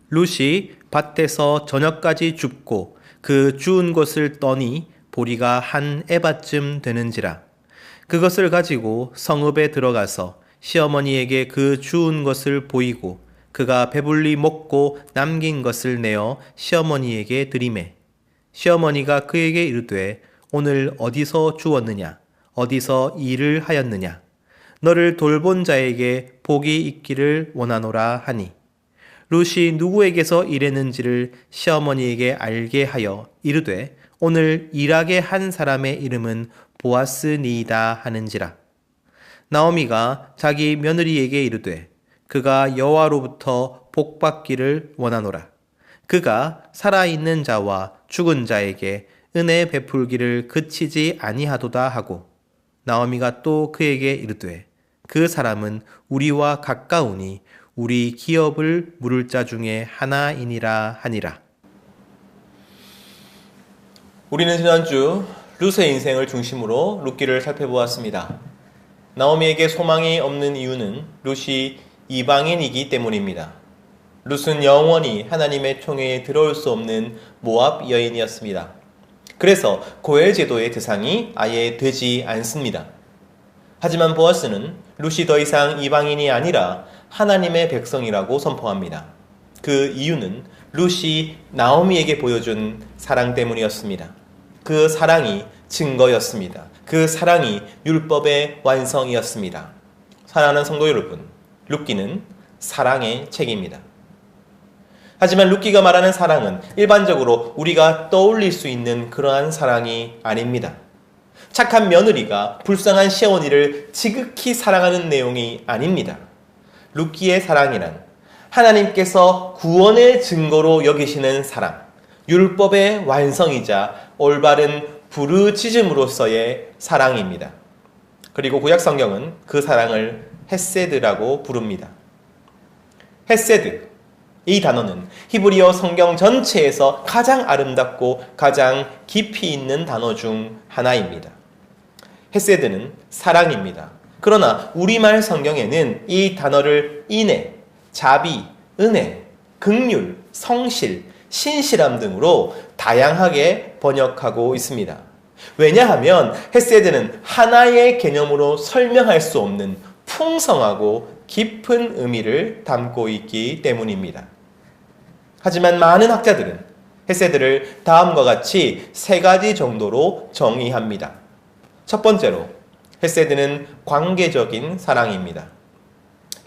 룻이 밭에서 저녁까지 줍고 그 주운 것을 떠니 보리가 한 에바쯤 되는지라. 그것을 가지고 성읍에 들어가서 시어머니에게 그 주운 것을 보이고 그가 배불리 먹고 남긴 것을 내어 시어머니에게 드리매 시어머니가 그에게 이르되 오늘 어디서 주웠느냐 어디서 일을 하였느냐 너를 돌본 자에게 복이 있기를 원하노라 하니 룻이 누구에게서 일했는지를 시어머니에게 알게 하여 이르되 오늘 일하게 한 사람의 이름은 보아스니이다 하는지라. 나오미가 자기 며느리에게 이르되 그가 여호와로부터 복 받기를 원하노라. 그가 살아있는 자와 죽은 자에게 은혜 베풀기를 그치지 아니하도다 하고 나오미가 또 그에게 이르되 그 사람은 우리와 가까우니 우리 기업을 물을 자 중에 하나이니라 하니라. 우리는 지난주 룻의 인생을 중심으로 룻기를 살펴보았습니다. 나오미에게 소망이 없는 이유는 룻이 이방인이기 때문입니다. 룻은 영원히 하나님의 총회에 들어올 수 없는 모압 여인이었습니다. 그래서 고엘 제도의 대상이 아예 되지 않습니다. 하지만 보아스는 룻이 더 이상 이방인이 아니라 하나님의 백성이라고 선포합니다. 그 이유는 룻이 나오미에게 보여준 사랑 때문이었습니다. 그 사랑이 증거였습니다. 그 사랑이 율법의 완성이었습니다. 사랑하는 성도 여러분, 룻기는 사랑의 책입니다. 하지만 룻기가 말하는 사랑은 일반적으로 우리가 떠올릴 수 있는 그러한 사랑이 아닙니다. 착한 며느리가 불쌍한 시어머니를 지극히 사랑하는 내용이 아닙니다. 룻기의 사랑이란 하나님께서 구원의 증거로 여기시는 사랑, 율법의 완성이자 올바른 부르짖음으로서의 사랑입니다. 그리고 구약 성경은 그 사랑을 헤세드라고 부릅니다. 헤세드, 이 단어는 히브리어 성경 전체에서 가장 아름답고 가장 깊이 있는 단어 중 하나입니다. 헤세드는 사랑입니다. 그러나 우리말 성경에는 이 단어를 인애, 자비, 은혜, 긍휼, 성실, 신실함 등으로 다양하게 번역하고 있습니다. 왜냐하면 헤세드는 하나의 개념으로 설명할 수 없는 풍성하고 깊은 의미를 담고 있기 때문입니다. 하지만 많은 학자들은 헤세드를 다음과 같이 세 가지 정도로 정의합니다. 첫 번째로 헤세드는 관계적인 사랑입니다.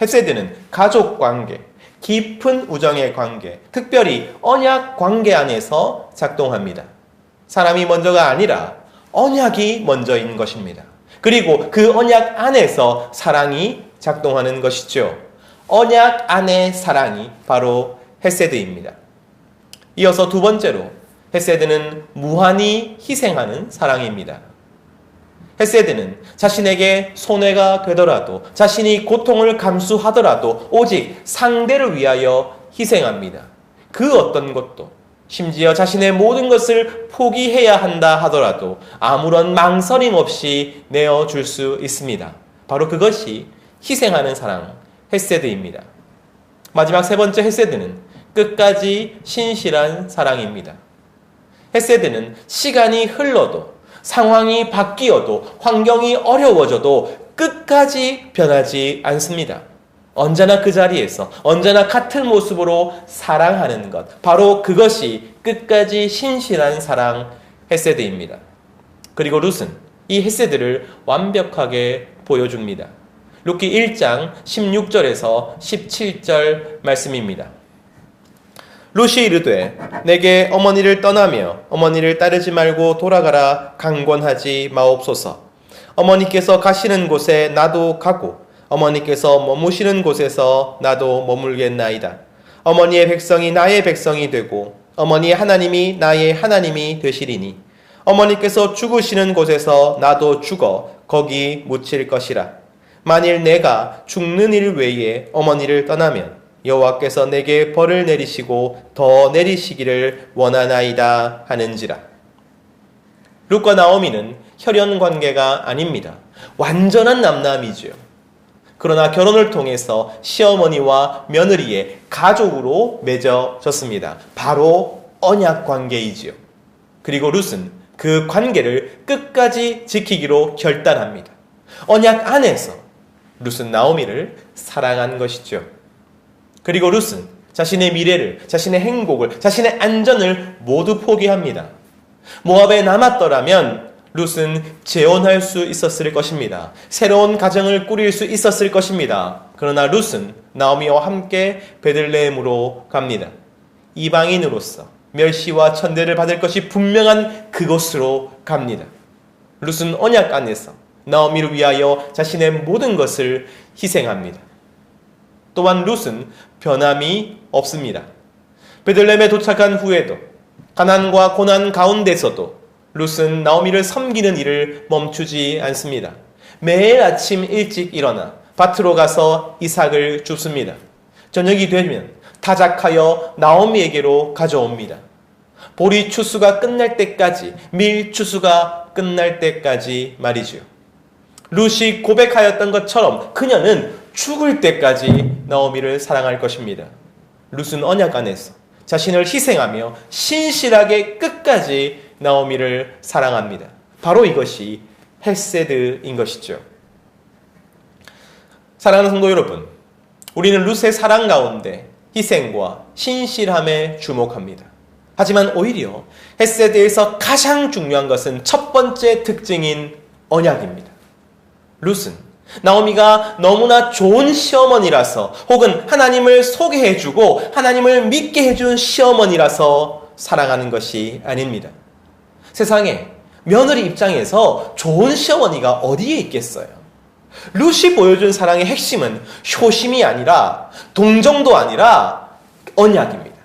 헤세드는 가족 관계, 깊은 우정의 관계, 특별히 언약 관계 안에서 작동합니다. 사람이 먼저가 아니라 언약이 먼저인 것입니다. 그리고 그 언약 안에서 사랑이 작동하는 것이죠. 언약 안의 사랑이 바로 헤세드입니다. 이어서 두 번째로 헤세드는 무한히 희생하는 사랑입니다. 헤세드는 자신에게 손해가 되더라도 자신이 고통을 감수하더라도 오직 상대를 위하여 희생합니다. 그 어떤 것도 심지어 자신의 모든 것을 포기해야 한다 하더라도 아무런 망설임 없이 내어줄 수 있습니다. 바로 그것이 희생하는 사랑, 헤세드입니다. 마지막 세 번째 헤세드는 끝까지 신실한 사랑입니다. 헤세드는 시간이 흘러도 상황이 바뀌어도 환경이 어려워져도 끝까지 변하지 않습니다. 언제나 그 자리에서 언제나 같은 모습으로 사랑하는 것, 바로 그것이 끝까지 신실한 사랑 헤세드입니다. 그리고 룻은 이 헤세드를 완벽하게 보여줍니다. 룻기 1장 16절에서 17절 말씀입니다. 룻이 이르되 내게 어머니를 떠나며 어머니를 따르지 말고 돌아가라 강권하지 마옵소서. 어머니께서 가시는 곳에 나도 가고 어머니께서 머무시는 곳에서 나도 머물겠나이다. 어머니의 백성이 나의 백성이 되고 어머니의 하나님이 나의 하나님이 되시리니 어머니께서 죽으시는 곳에서 나도 죽어 거기 묻힐 것이라. 만일 내가 죽는 일 외에 어머니를 떠나면 여호와께서 내게 벌을 내리시고 더 내리시기를 원하나이다 하는지라. 룻과 나오미는 혈연 관계가 아닙니다. 완전한 남남이죠. 그러나 결혼을 통해서 시어머니와 며느리의 가족으로 맺어졌습니다. 바로 언약 관계이지요. 그리고 룻은 그 관계를 끝까지 지키기로 결단합니다. 언약 안에서 룻은 나오미를 사랑한 것이죠. 그리고 룻은 자신의 미래를, 자신의 행복을, 자신의 안전을 모두 포기합니다. 모압에 남았더라면 룻은 재혼할 수 있었을 것입니다. 새로운 가정을 꾸릴 수 있었을 것입니다. 그러나 룻은 나오미와 함께 베들레헴으로 갑니다. 이방인으로서 멸시와 천대를 받을 것이 분명한 그곳으로 갑니다. 룻은 언약 안에서 나오미를 위하여 자신의 모든 것을 희생합니다. 또한 룻은 변함이 없습니다. 베들레헴에 도착한 후에도 가난과 고난 가운데서도 룻은 나오미를 섬기는 일을 멈추지 않습니다. 매일 아침 일찍 일어나 밭으로 가서 이삭을 줍습니다. 저녁이 되면 타작하여 나오미에게로 가져옵니다. 보리 추수가 끝날 때까지, 밀 추수가 끝날 때까지 말이죠. 룻이 고백하였던 것처럼 그녀는 죽을 때까지 나오미를 사랑할 것입니다. 룻은 언약 안에서 자신을 희생하며 신실하게 끝까지 나오미를 사랑합니다. 바로 이것이 헤세드인 것이죠. 사랑하는 성도 여러분, 우리는 룻의 사랑 가운데 희생과 신실함에 주목합니다. 하지만 오히려 헤세드에서 가장 중요한 것은 첫 번째 특징인 언약입니다. 룻은 나오미가 너무나 좋은 시어머니라서, 혹은 하나님을 소개해주고 하나님을 믿게 해준 시어머니라서 사랑하는 것이 아닙니다. 세상에 며느리 입장에서 좋은 시어머니가 어디에 있겠어요? 룻이 보여준 사랑의 핵심은 효심이 아니라, 동정도 아니라 언약입니다.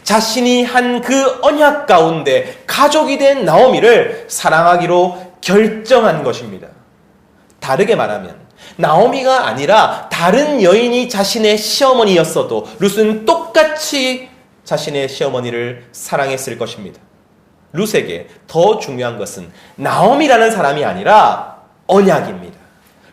자신이 한 그 언약 가운데 가족이 된 나오미를 사랑하기로 결정한 것입니다. 다르게 말하면 나오미가 아니라 다른 여인이 자신의 시어머니였어도 룻은 똑같이 자신의 시어머니를 사랑했을 것입니다. 룻에게 더 중요한 것은 나오미라는 사람이 아니라 언약입니다.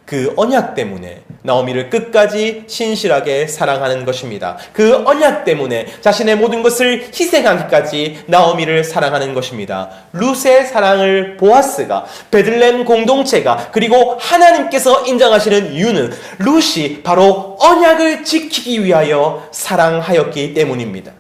그 언약 때문에 나오미를 끝까지 신실하게 사랑하는 것입니다. 그 언약 때문에 자신의 모든 것을 희생하기까지 나오미를 사랑하는 것입니다. 룻의 사랑을 보아스가, 베들레헴 공동체가, 그리고 하나님께서 인정하시는 이유는 룻이 바로 언약을 지키기 위하여 사랑하였기 때문입니다.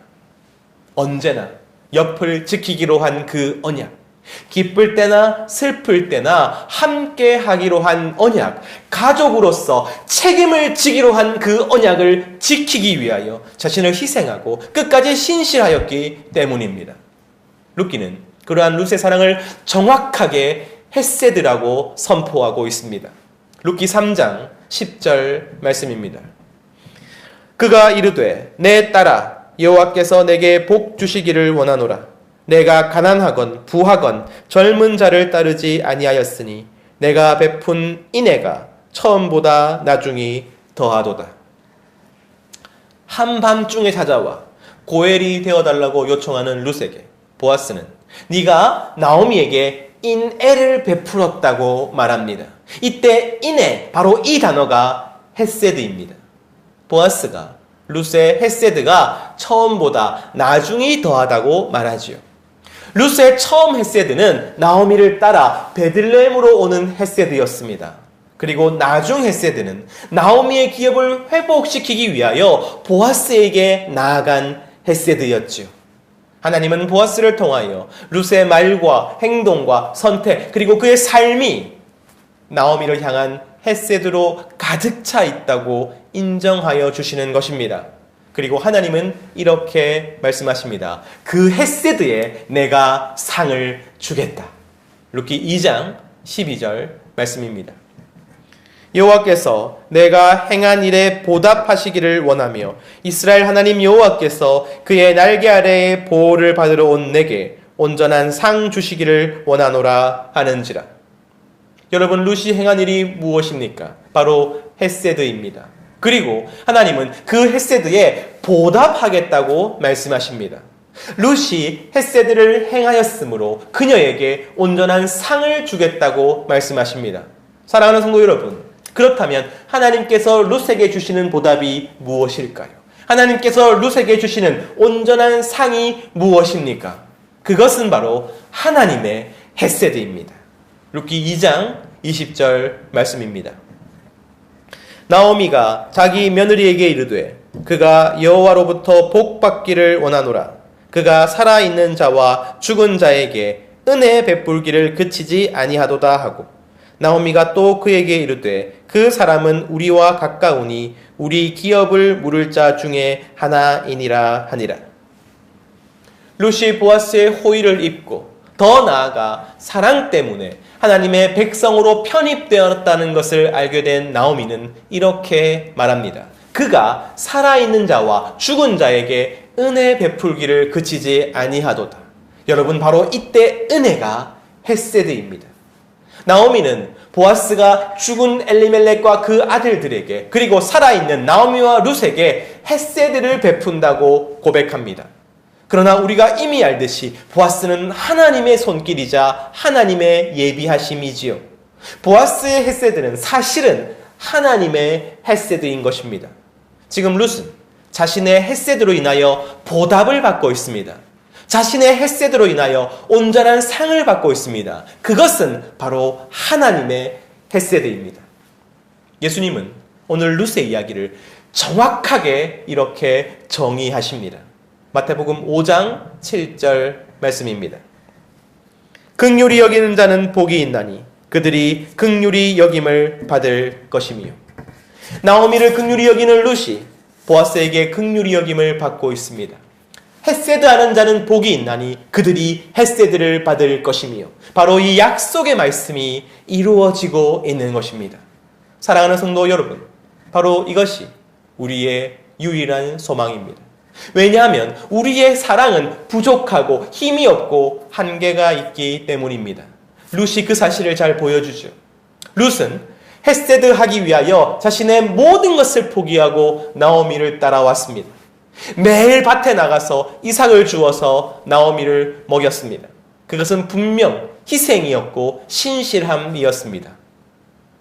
언제나 옆을 지키기로 한 그 언약, 기쁠 때나 슬플 때나 함께 하기로 한 언약, 가족으로서 책임을 지기로 한 그 언약을 지키기 위하여 자신을 희생하고 끝까지 신실하였기 때문입니다. 룻기는 그러한 룻의 사랑을 정확하게 헤세드라고 선포하고 있습니다. 룻기 3장 10절 말씀입니다. 그가 이르되 내 딸아 여호와께서 내게 복 주시기를 원하노라. 내가 가난하건 부하건 젊은 자를 따르지 아니하였으니 내가 베푼 인애가 처음보다 나중이 더하도다. 한밤중에 찾아와 고엘이 되어달라고 요청하는 룻에게 보아스는 네가 나오미에게 인애를 베풀었다고 말합니다. 이때 인애, 바로 이 단어가 헤세드입니다. 보아스가 룻의 헤세드가 처음보다 나중이 더하다고 말하지요. 룻의 처음 헤세드는 나오미를 따라 베들레헴으로 오는 헤세드였습니다. 그리고 나중 헤세드는 나오미의 기업을 회복시키기 위하여 보아스에게 나아간 헤세드였지요. 하나님은 보아스를 통하여 룻의 말과 행동과 선택, 그리고 그의 삶이 나오미를 향한 헤세드로 가득 차 있다고 인정하여 주시는 것입니다. 그리고 하나님은 이렇게 말씀하십니다. 그 헤세드에 내가 상을 주겠다. 룻기 2장 12절 말씀입니다. 여호와께서 내가 행한 일에 보답하시기를 원하며 이스라엘 하나님 여호와께서 그의 날개 아래에 보호를 받으러 온 내게 온전한 상 주시기를 원하노라 하는지라. 여러분, 룻이 행한 일이 무엇입니까? 바로 헤세드입니다. 그리고 하나님은 그 헤세드에 보답하겠다고 말씀하십니다. 룻이 헤세드를 행하였으므로 그녀에게 온전한 상을 주겠다고 말씀하십니다. 사랑하는 성도 여러분, 그렇다면 하나님께서 룻에게 주시는 보답이 무엇일까요? 하나님께서 룻에게 주시는 온전한 상이 무엇입니까? 그것은 바로 하나님의 헤세드입니다. 룻기 2장 20절 말씀입니다. 나오미가 자기 며느리에게 이르되 그가 여호와로부터 복받기를 원하노라. 그가 살아있는 자와 죽은 자에게 은혜 베풀기를 그치지 아니하도다 하고, 나오미가 또 그에게 이르되 그 사람은 우리와 가까우니 우리 기업을 물을 자 중에 하나이니라 하니라. 룻이 보아스의 호의를 입고 더 나아가 사랑 때문에 하나님의 백성으로 편입되었다는 것을 알게 된 나오미는 이렇게 말합니다. 그가 살아있는 자와 죽은 자에게 은혜 베풀기를 그치지 아니하도다. 여러분, 바로 이때 은혜가 헤세드입니다. 나오미는 보아스가 죽은 엘리멜렉과 그 아들들에게, 그리고 살아있는 나오미와 룻에게 헤세드를 베푼다고 고백합니다. 그러나 우리가 이미 알듯이 보아스는 하나님의 손길이자 하나님의 예비하심이지요. 보아스의 헤세드는 사실은 하나님의 헤세드인 것입니다. 지금 룻은 자신의 헤세드로 인하여 보답을 받고 있습니다. 자신의 헤세드로 인하여 온전한 상을 받고 있습니다. 그것은 바로 하나님의 헤세드입니다. 예수님은 오늘 룻의 이야기를 정확하게 이렇게 정의하십니다. 마태복음 5장 7절 말씀입니다. 긍휼히 여기는 자는 복이 있나니 그들이 긍휼히 여김을 받을 것이며. 나오미를 긍휼히 여기는 룻이 보아스에게 긍휼히 여김을 받고 있습니다. 헤세드하는 자는 복이 있나니 그들이 헤세드를 받을 것이며, 바로 이 약속의 말씀이 이루어지고 있는 것입니다. 사랑하는 성도 여러분, 바로 이것이 우리의 유일한 소망입니다. 왜냐하면 우리의 사랑은 부족하고 힘이 없고 한계가 있기 때문입니다. 룻이 그 사실을 잘 보여주죠. 룻은 헤세드하기 위하여 자신의 모든 것을 포기하고 나오미를 따라왔습니다. 매일 밭에 나가서 이삭을 주어서 나오미를 먹였습니다. 그것은 분명 희생이었고 신실함이었습니다.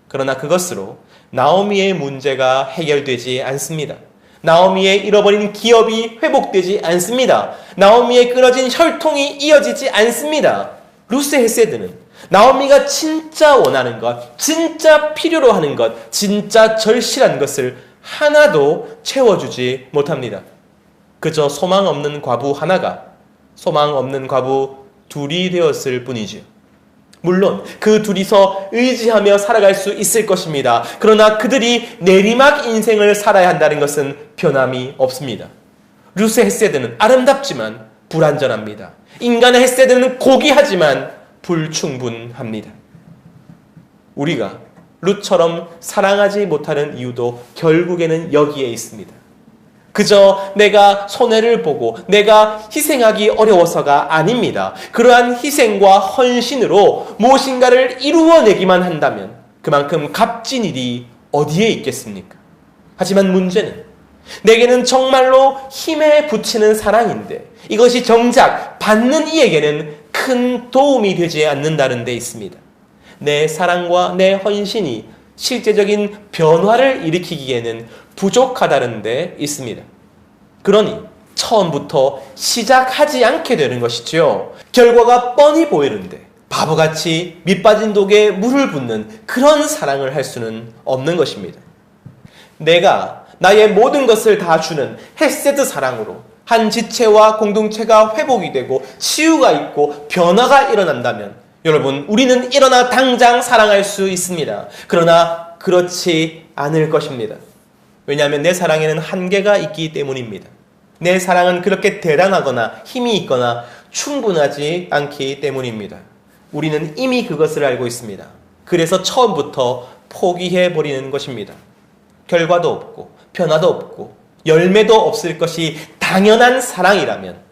그러나 그것으로 나오미의 문제가 해결되지 않습니다. 나오미의 잃어버린 기업이 회복되지 않습니다. 나오미의 끊어진 혈통이 이어지지 않습니다. 룻의 헤세드는 나오미가 진짜 원하는 것, 진짜 필요로 하는 것, 진짜 절실한 것을 하나도 채워주지 못합니다. 그저 소망 없는 과부 하나가 소망 없는 과부 둘이 되었을 뿐이지요. 물론 그 둘이서 의지하며 살아갈 수 있을 것입니다. 그러나 그들이 내리막 인생을 살아야 한다는 것은 변함이 없습니다. 룻의 헤세드는 아름답지만 불완전합니다. 인간의 헤세드는 고귀하지만 불충분합니다. 우리가 룻처럼 사랑하지 못하는 이유도 결국에는 여기에 있습니다. 그저 내가 손해를 보고 내가 희생하기 어려워서가 아닙니다. 그러한 희생과 헌신으로 무엇인가를 이루어내기만 한다면 그만큼 값진 일이 어디에 있겠습니까? 하지만 문제는 내게는 정말로 힘에 부치는 사랑인데 이것이 정작 받는 이에게는 큰 도움이 되지 않는다는 데 있습니다. 내 사랑과 내 헌신이 실제적인 변화를 일으키기에는 부족하다는 데 있습니다. 그러니 처음부터 시작하지 않게 되는 것이죠. 결과가 뻔히 보이는데 바보같이 밑빠진 독에 물을 붓는 그런 사랑을 할 수는 없는 것입니다. 내가 나의 모든 것을 다 주는 헤세드 사랑으로 한 지체와 공동체가 회복이 되고 치유가 있고 변화가 일어난다면 여러분, 우리는 일어나 당장 사랑할 수 있습니다. 그러나 그렇지 않을 것입니다. 왜냐하면 내 사랑에는 한계가 있기 때문입니다. 내 사랑은 그렇게 대단하거나 힘이 있거나 충분하지 않기 때문입니다. 우리는 이미 그것을 알고 있습니다. 그래서 처음부터 포기해버리는 것입니다. 결과도 없고 변화도 없고 열매도 없을 것이 당연한 사랑이라면,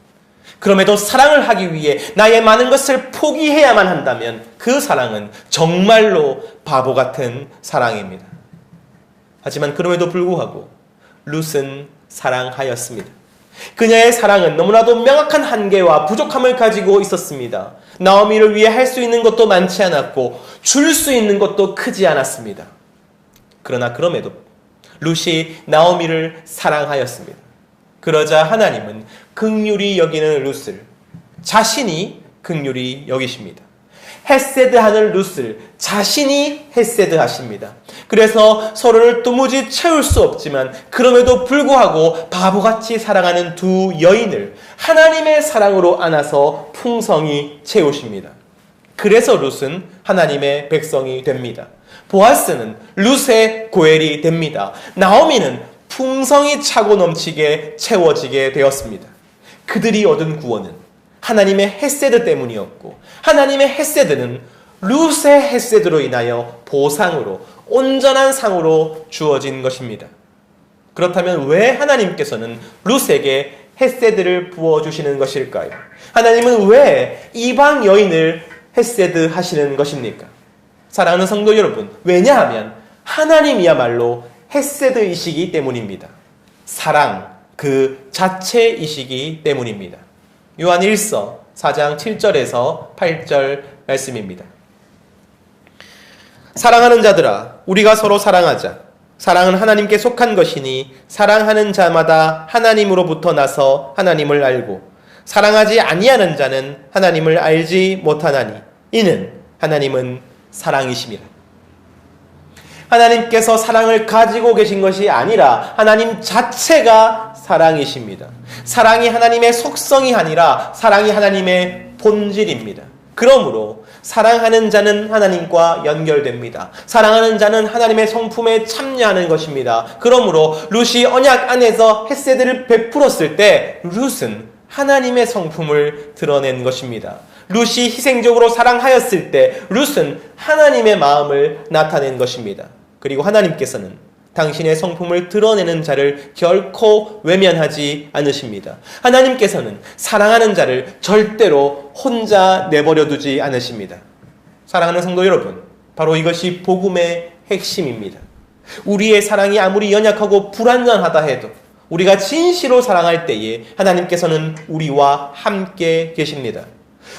그럼에도 사랑을 하기 위해 나의 많은 것을 포기해야만 한다면 그 사랑은 정말로 바보 같은 사랑입니다. 하지만 그럼에도 불구하고 룻은 사랑하였습니다. 그녀의 사랑은 너무나도 명확한 한계와 부족함을 가지고 있었습니다. 나오미를 위해 할 수 있는 것도 많지 않았고 줄 수 있는 것도 크지 않았습니다. 그러나 그럼에도 룻이 나오미를 사랑하였습니다. 그러자 하나님은 긍휼히 여기는 룻을 자신이 긍휼히 여기십니다. 헤세드하는 룻을 자신이 헤세드하십니다. 그래서 서로를 도무지 채울 수 없지만 그럼에도 불구하고 바보같이 사랑하는 두 여인을 하나님의 사랑으로 안아서 풍성히 채우십니다. 그래서 룻은 하나님의 백성이 됩니다. 보아스는 룻의 고엘이 됩니다. 나오미는 풍성이 차고 넘치게 채워지게 되었습니다. 그들이 얻은 구원은 하나님의 헤세드 때문이었고 하나님의 헤세드는 룻의 헤세드로 인하여 보상으로 온전한 상으로 주어진 것입니다. 그렇다면 왜 하나님께서는 룻에게 헤세드를 부어주시는 것일까요? 하나님은 왜 이방 여인을 헤세드 하시는 것입니까? 사랑하는 성도 여러분, 왜냐하면 하나님이야말로 헤세드이시기 때문입니다. 사랑 그 자체이시기 때문입니다. 요한 1서 4장 7절에서 8절 말씀입니다. 사랑하는 자들아, 우리가 서로 사랑하자. 사랑은 하나님께 속한 것이니 사랑하는 자마다 하나님으로부터 나서 하나님을 알고 사랑하지 아니하는 자는 하나님을 알지 못하나니 이는 하나님은 사랑이심이라. 하나님께서 사랑을 가지고 계신 것이 아니라 하나님 자체가 사랑이십니다. 사랑이 하나님의 속성이 아니라 사랑이 하나님의 본질입니다. 그러므로 사랑하는 자는 하나님과 연결됩니다. 사랑하는 자는 하나님의 성품에 참여하는 것입니다. 그러므로 룻이 언약 안에서 헤세드를 베풀었을 때 룻은 하나님의 성품을 드러낸 것입니다. 룻이 희생적으로 사랑하였을 때 룻은 하나님의 마음을 나타낸 것입니다. 그리고 하나님께서는 당신의 성품을 드러내는 자를 결코 외면하지 않으십니다. 하나님께서는 사랑하는 자를 절대로 혼자 내버려 두지 않으십니다. 사랑하는 성도 여러분, 바로 이것이 복음의 핵심입니다. 우리의 사랑이 아무리 연약하고 불완전하다 해도 우리가 진실로 사랑할 때에 하나님께서는 우리와 함께 계십니다.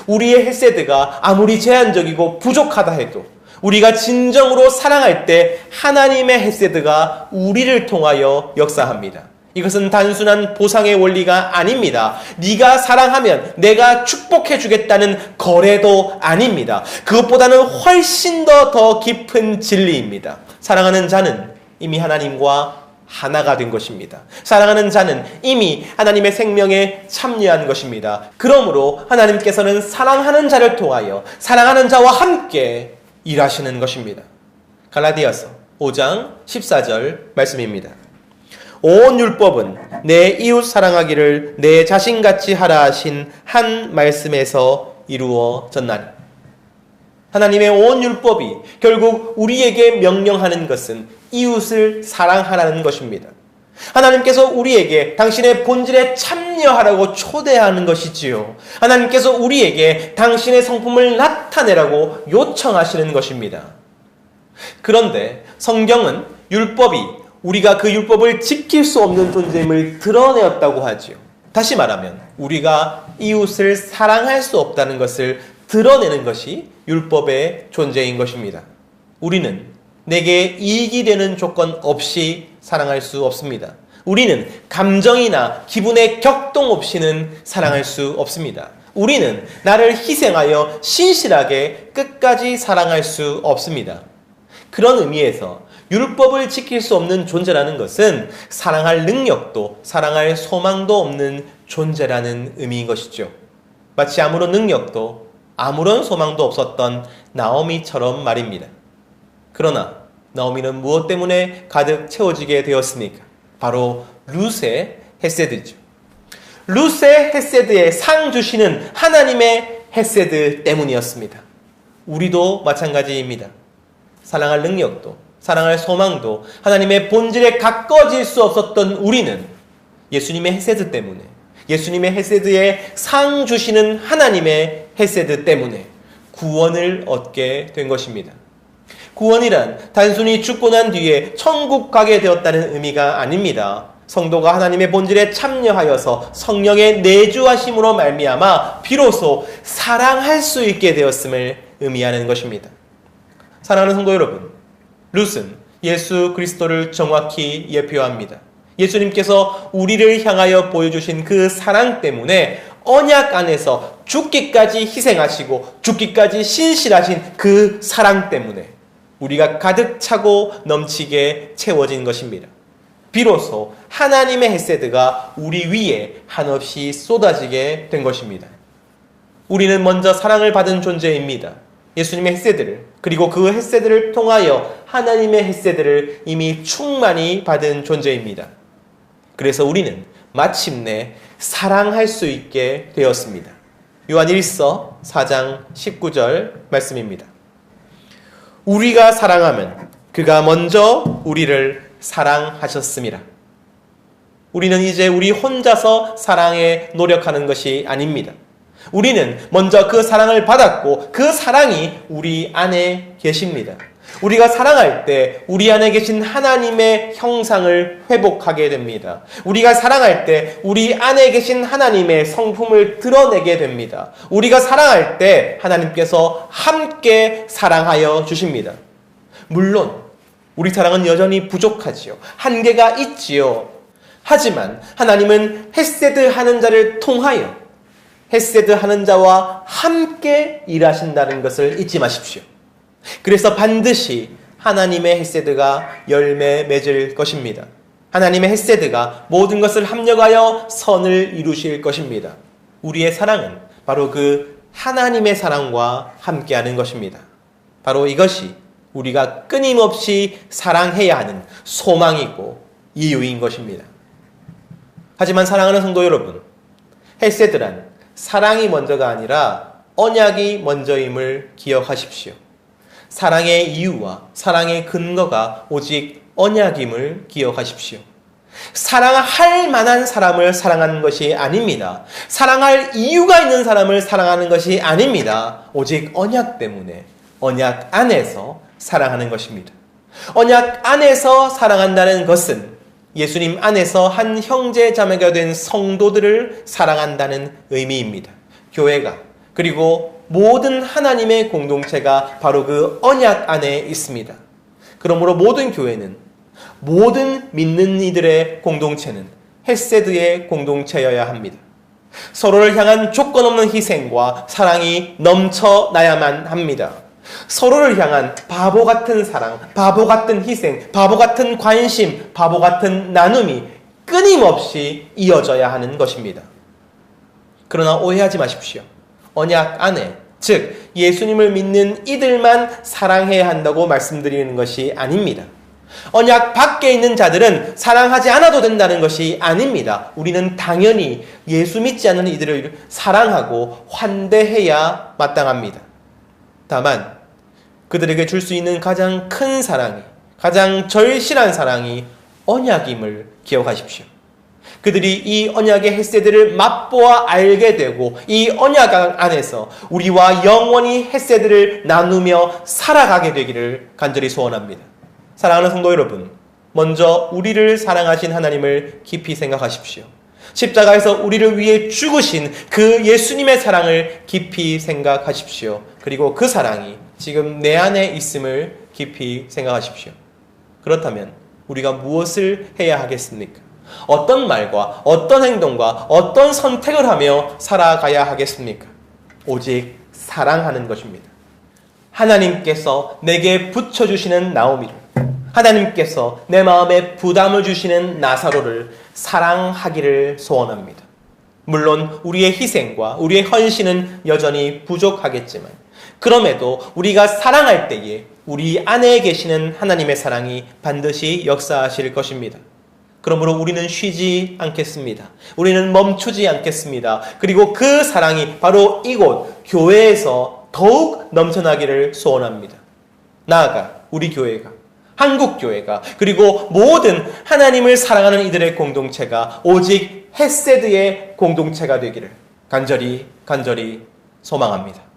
우리의 헤세드가 아무리 제한적이고 부족하다 해도 우리가 진정으로 사랑할 때 하나님의 헤세드가 우리를 통하여 역사합니다. 이것은 단순한 보상의 원리가 아닙니다. 네가 사랑하면 내가 축복해 주겠다는 거래도 아닙니다. 그것보다는 훨씬 더 깊은 진리입니다. 사랑하는 자는 이미 하나님과 하나가 된 것입니다. 사랑하는 자는 이미 하나님의 생명에 참여한 것입니다. 그러므로 하나님께서는 사랑하는 자를 통하여 사랑하는 자와 함께 일하시는 것입니다. 갈라디아서 5장 14절 말씀입니다. 온 율법은 내 이웃 사랑하기를 내 자신같이 하라 하신 한 말씀에서 이루어졌나니. 하나님의 온 율법이 결국 우리에게 명령하는 것은 이웃을 사랑하라는 것입니다. 하나님께서 우리에게 당신의 본질에 참여하라고 초대하는 것이지요. 하나님께서 우리에게 당신의 성품을 나타내라고 요청하시는 것입니다. 그런데 성경은 율법이 우리가 그 율법을 지킬 수 없는 존재임을 드러내었다고 하지요. 다시 말하면 우리가 이웃을 사랑할 수 없다는 것을 드러내는 것이 율법의 존재인 것입니다. 우리는 내게 이익이 되는 조건 없이 사랑할 수 없습니다. 우리는 감정이나 기분의 격동 없이는 사랑할 수 없습니다. 우리는 나를 희생하여 신실하게 끝까지 사랑할 수 없습니다. 그런 의미에서 율법을 지킬 수 없는 존재라는 것은 사랑할 능력도 사랑할 소망도 없는 존재라는 의미인 것이죠. 마치 아무런 능력도 아무런 소망도 없었던 나오미처럼 말입니다. 그러나 나오미는 무엇 때문에 가득 채워지게 되었습니까? 바로 룻의 헤세드죠. 룻의 헤세드에 상 주시는 하나님의 헤세드 때문이었습니다. 우리도 마찬가지입니다. 사랑할 능력도 사랑할 소망도 하나님의 본질에 가까워질 수 없었던 우리는 예수님의 헤세드 때문에 예수님의 헤세드에 상 주시는 하나님의 헤세드 때문에 구원을 얻게 된 것입니다. 구원이란 단순히 죽고 난 뒤에 천국 가게 되었다는 의미가 아닙니다. 성도가 하나님의 본질에 참여하여서 성령의 내주하심으로 말미암아 비로소 사랑할 수 있게 되었음을 의미하는 것입니다. 사랑하는 성도 여러분, 룻은 예수 그리스도를 정확히 예표합니다. 예수님께서 우리를 향하여 보여주신 그 사랑 때문에 언약 안에서 죽기까지 희생하시고 죽기까지 신실하신 그 사랑 때문에 우리가 가득 차고 넘치게 채워진 것입니다. 비로소 하나님의 헤세드가 우리 위에 한없이 쏟아지게 된 것입니다. 우리는 먼저 사랑을 받은 존재입니다. 예수님의 헤세드를, 그리고 그 헤세드를 통하여 하나님의 헤세드를 이미 충만히 받은 존재입니다. 그래서 우리는 마침내 사랑할 수 있게 되었습니다. 요한 1서 4장 19절 말씀입니다. 우리가 사랑하면 그가 먼저 우리를 사랑하셨습니다. 우리는 이제 우리 혼자서 사랑에 노력하는 것이 아닙니다. 우리는 먼저 그 사랑을 받았고 그 사랑이 우리 안에 계십니다. 우리가 사랑할 때 우리 안에 계신 하나님의 형상을 회복하게 됩니다. 우리가 사랑할 때 우리 안에 계신 하나님의 성품을 드러내게 됩니다. 우리가 사랑할 때 하나님께서 함께 사랑하여 주십니다. 물론 우리 사랑은 여전히 부족하지요. 한계가 있지요. 하지만 하나님은 헤세드 하는 자를 통하여 헤세드 하는 자와 함께 일하신다는 것을 잊지 마십시오. 그래서 반드시 하나님의 헤세드가 열매 맺을 것입니다. 하나님의 헤세드가 모든 것을 합력하여 선을 이루실 것입니다. 우리의 사랑은 바로 그 하나님의 사랑과 함께하는 것입니다. 바로 이것이 우리가 끊임없이 사랑해야 하는 소망이고 이유인 것입니다. 하지만 사랑하는 성도 여러분, 헤세드란 사랑이 먼저가 아니라 언약이 먼저임을 기억하십시오. 사랑의 이유와 사랑의 근거가 오직 언약임을 기억하십시오. 사랑할 만한 사람을 사랑하는 것이 아닙니다. 사랑할 이유가 있는 사람을 사랑하는 것이 아닙니다. 오직 언약 때문에, 언약 안에서 사랑하는 것입니다. 언약 안에서 사랑한다는 것은 예수님 안에서 한 형제 자매가 된 성도들을 사랑한다는 의미입니다. 교회가, 그리고 모든 하나님의 공동체가 바로 그 언약 안에 있습니다. 그러므로 모든 교회는, 모든 믿는 이들의 공동체는 헤세드의 공동체여야 합니다. 서로를 향한 조건 없는 희생과 사랑이 넘쳐나야만 합니다. 서로를 향한 바보 같은 사랑, 바보 같은 희생, 바보 같은 관심, 바보 같은 나눔이 끊임없이 이어져야 하는 것입니다. 그러나 오해하지 마십시오. 언약 안에, 즉 예수님을 믿는 이들만 사랑해야 한다고 말씀드리는 것이 아닙니다. 언약 밖에 있는 자들은 사랑하지 않아도 된다는 것이 아닙니다. 우리는 당연히 예수 믿지 않는 이들을 사랑하고 환대해야 마땅합니다. 다만 그들에게 줄 수 있는 가장 큰 사랑이, 가장 절실한 사랑이 언약임을 기억하십시오. 그들이 이 언약의 헤세드를 맛보아 알게 되고 이 언약 안에서 우리와 영원히 헤세드를 나누며 살아가게 되기를 간절히 소원합니다. 사랑하는 성도 여러분, 먼저 우리를 사랑하신 하나님을 깊이 생각하십시오. 십자가에서 우리를 위해 죽으신 그 예수님의 사랑을 깊이 생각하십시오. 그리고 그 사랑이 지금 내 안에 있음을 깊이 생각하십시오. 그렇다면 우리가 무엇을 해야 하겠습니까? 어떤 말과 어떤 행동과 어떤 선택을 하며 살아가야 하겠습니까? 오직 사랑하는 것입니다. 하나님께서 내게 붙여주시는 나오미를, 하나님께서 내 마음에 부담을 주시는 나사로를 사랑하기를 소원합니다. 물론 우리의 희생과 우리의 헌신은 여전히 부족하겠지만 그럼에도 우리가 사랑할 때에 우리 안에 계시는 하나님의 사랑이 반드시 역사하실 것입니다. 그러므로 우리는 쉬지 않겠습니다. 우리는 멈추지 않겠습니다. 그리고 그 사랑이 바로 이곳 교회에서 더욱 넘쳐나기를 소원합니다. 나아가 우리 교회가, 한국교회가, 그리고 모든 하나님을 사랑하는 이들의 공동체가 오직 헤세드의 공동체가 되기를 간절히 소망합니다.